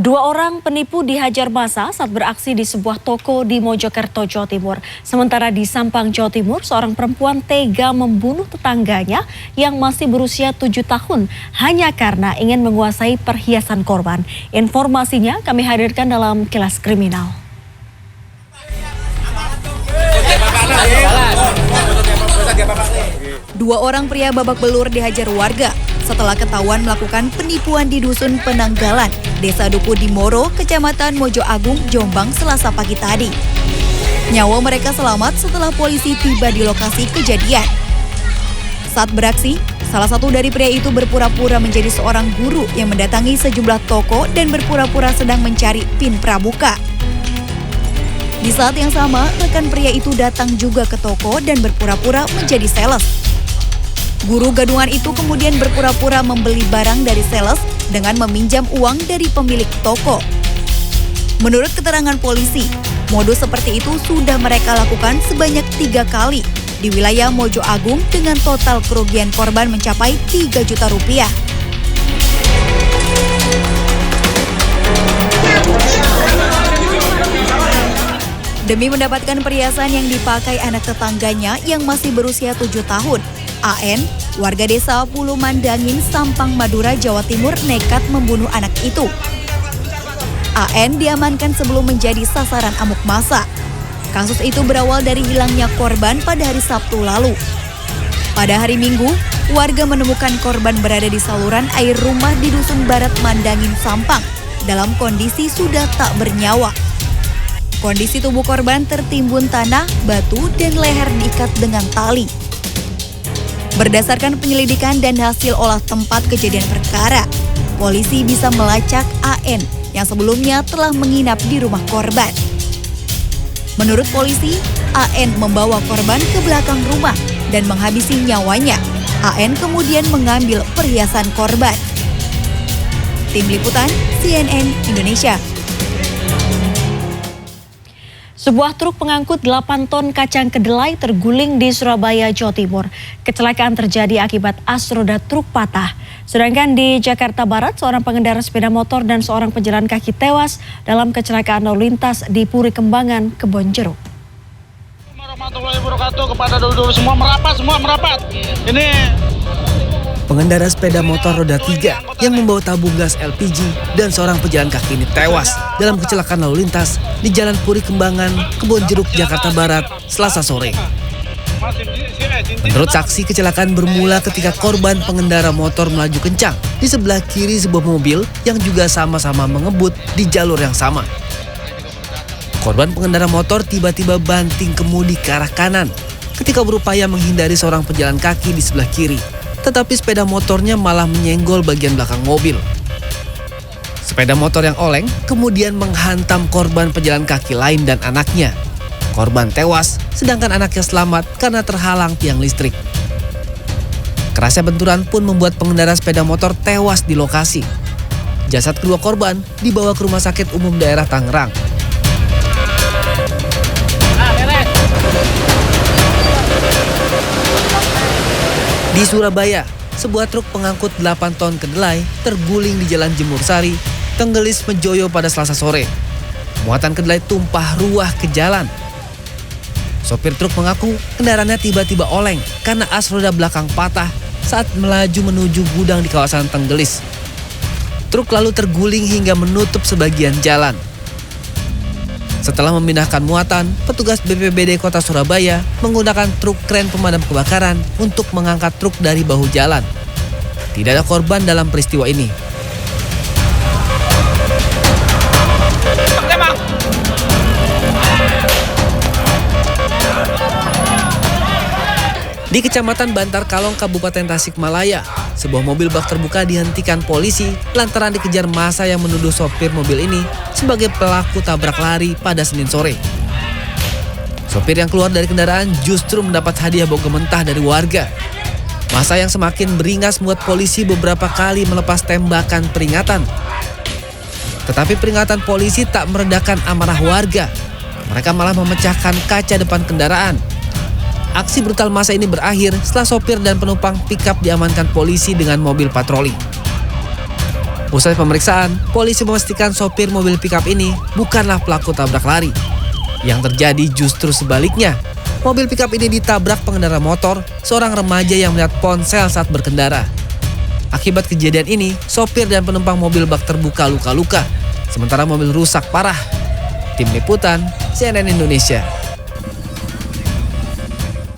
Dua orang penipu dihajar massa saat beraksi di sebuah toko di Mojokerto, Jawa Timur. Sementara di Sampang, Jawa Timur, seorang perempuan tega membunuh tetangganya yang masih berusia 7 tahun hanya karena ingin menguasai perhiasan korban. Informasinya kami hadirkan dalam Kilas Kriminal. Dua orang pria babak belur dihajar warga setelah ketahuan melakukan penipuan di Dusun Penanggalan, Desa Duku di Moro, Kecamatan Mojo Agung, Jombang, Selasa pagi tadi. Nyawa mereka selamat setelah polisi tiba di lokasi kejadian. Saat beraksi, salah satu dari pria itu berpura-pura menjadi seorang guru yang mendatangi sejumlah toko dan berpura-pura sedang mencari PIN pramuka. Di saat yang sama, rekan pria itu datang juga ke toko dan berpura-pura menjadi sales. Guru gadungan itu kemudian berpura-pura membeli barang dari sales dengan meminjam uang dari pemilik toko. Menurut keterangan polisi, modus seperti itu sudah mereka lakukan sebanyak 3 kali di wilayah Mojo Agung dengan total kerugian korban mencapai 3 juta rupiah. Demi mendapatkan perhiasan yang dipakai anak tetangganya yang masih berusia 7 tahun, AN, warga desa Pulau Mandangin, Sampang, Madura, Jawa Timur nekat membunuh anak itu. AN diamankan sebelum menjadi sasaran amuk massa. Kasus itu berawal dari hilangnya korban pada hari Sabtu lalu. Pada hari Minggu, warga menemukan korban berada di saluran air rumah di Dusun Barat Mandangin, Sampang, dalam kondisi sudah tak bernyawa. Kondisi tubuh korban tertimbun tanah, batu, dan leher diikat dengan tali. Berdasarkan penyelidikan dan hasil olah tempat kejadian perkara, polisi bisa melacak AN yang sebelumnya telah menginap di rumah korban. Menurut polisi, AN membawa korban ke belakang rumah dan menghabisi nyawanya. AN kemudian mengambil perhiasan korban. Tim Liputan CNN Indonesia. Sebuah truk pengangkut 8 ton kacang kedelai terguling di Surabaya, Jawa Timur. Kecelakaan terjadi akibat as roda truk patah. Sedangkan di Jakarta Barat, seorang pengendara sepeda motor dan seorang pejalan kaki tewas dalam kecelakaan lalu lintas di Puri Kembangan, Kebonjeruk. Warahmatullahi wabarakatuh, kepada dulu semua merapat. Ini pengendara sepeda motor roda 3 yang membawa tabung gas LPG dan seorang pejalan kaki ini tewas dalam kecelakaan lalu lintas di Jalan Puri Kembangan, Kebonjeruk, Jakarta Barat, Selasa sore. Menurut saksi, kecelakaan bermula ketika korban pengendara motor melaju kencang di sebelah kiri sebuah mobil yang juga sama-sama mengebut di jalur yang sama. Korban pengendara motor tiba-tiba banting kemudi ke arah kanan ketika berupaya menghindari seorang pejalan kaki di sebelah kiri. Tetapi sepeda motornya malah menyenggol bagian belakang mobil. Sepeda motor yang oleng kemudian menghantam korban pejalan kaki lain dan anaknya. Korban tewas, sedangkan anaknya selamat karena terhalang tiang listrik. Kerasnya benturan pun membuat pengendara sepeda motor tewas di lokasi. Jasad kedua korban dibawa ke Rumah Sakit Umum Daerah Tangerang. Di Surabaya, sebuah truk pengangkut 8 ton kedelai terguling di Jalan Jemur Sari, Tenggelis, Mejoyo pada Selasa sore. Muatan kedelai tumpah ruah ke jalan. Sopir truk mengaku kendaraannya tiba-tiba oleng karena as roda belakang patah saat melaju menuju gudang di kawasan Tenggelis. Truk lalu terguling hingga menutup sebagian jalan. Setelah memindahkan muatan, petugas BPBD Kota Surabaya menggunakan truk kren pemadam kebakaran untuk mengangkat truk dari bahu jalan. Tidak ada korban dalam peristiwa ini. Di Kecamatan Bantar Kalong, Kabupaten Tasikmalaya, sebuah mobil bak terbuka dihentikan polisi lantaran dikejar massa yang menuduh sopir mobil ini sebagai pelaku tabrak lari pada Senin sore. Sopir yang keluar dari kendaraan justru mendapat hadiah bogem mentah dari warga. Massa yang semakin beringas membuat polisi beberapa kali melepas tembakan peringatan. Tetapi peringatan polisi tak meredakan amarah warga. Mereka malah memecahkan kaca depan kendaraan. Aksi brutal massa ini berakhir setelah sopir dan penumpang pikap diamankan polisi dengan mobil patroli. Usai pemeriksaan, polisi memastikan sopir mobil pickup ini bukanlah pelaku tabrak lari. Yang terjadi justru sebaliknya. Mobil pickup ini ditabrak pengendara motor, seorang remaja yang melihat ponsel saat berkendara. Akibat kejadian ini, sopir dan penumpang mobil bak terbuka luka-luka, sementara mobil rusak parah. Tim Liputan, CNN Indonesia.